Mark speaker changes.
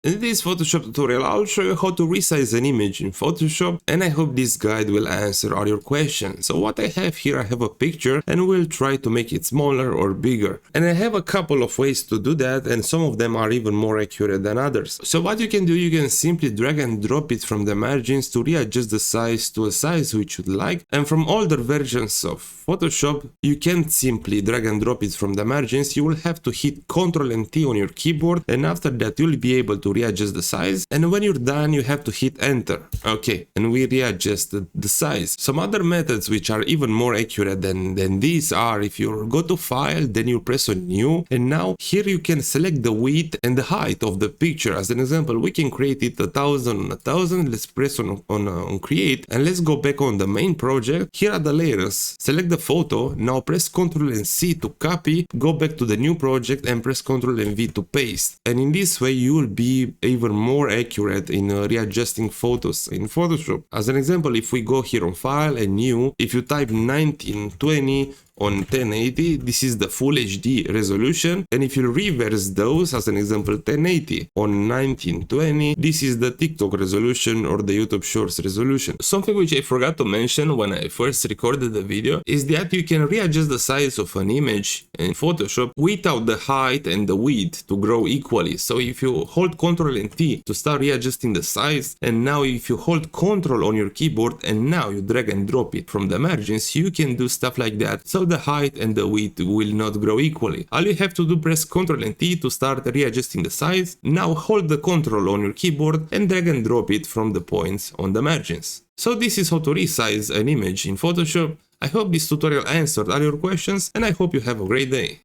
Speaker 1: In this Photoshop tutorial, I'll show you how to resize an image in Photoshop, and I hope this guide will answer all your questions. So what I have here, I have a picture and we'll try to make it smaller or bigger. And I have a couple of ways to do that, and some of them are even more accurate than others. So what you can do, you can simply drag and drop it from the margins to readjust the size to a size which you'd like. And from older versions of Photoshop, you can't simply drag and drop it from the margins. You will have to hit Ctrl and T on your keyboard, and after that you'll be able to readjust the size, and when you're done you have to hit enter. Okay, and we readjusted the size. Some other methods which are even more accurate than these are, if you go to file, then you press on new, and now here you can select the width and the height of the picture. As an example, we can create it 1000 on 1000. Let's press on create, and let's go back on the main project. Here are the layers. Select the photo, now press Ctrl and C to copy, go back to the new project and press Ctrl and V to paste. And in this way you will be even more accurate in readjusting photos in Photoshop. As an example, if we go here on file and new, if you type 1920 on 1080, this is the full HD resolution, and if you reverse those, as an example 1080 on 1920, this is the TikTok resolution or the YouTube Shorts resolution. Something which I forgot to mention when I first recorded the video is that you can readjust the size of an image in Photoshop without the height and the width to grow equally. So if you hold Ctrl and T to start readjusting the size, and now if you hold Ctrl on your keyboard and now you drag and drop it from the margins, you can do stuff like that. So the height and the width will not grow equally. All you have to do, press Ctrl and T to start readjusting the size. Now hold the Ctrl on your keyboard and drag and drop it from the points on the margins. So this is how to resize an image in Photoshop. I hope this tutorial answered all your questions, and I hope you have a great day.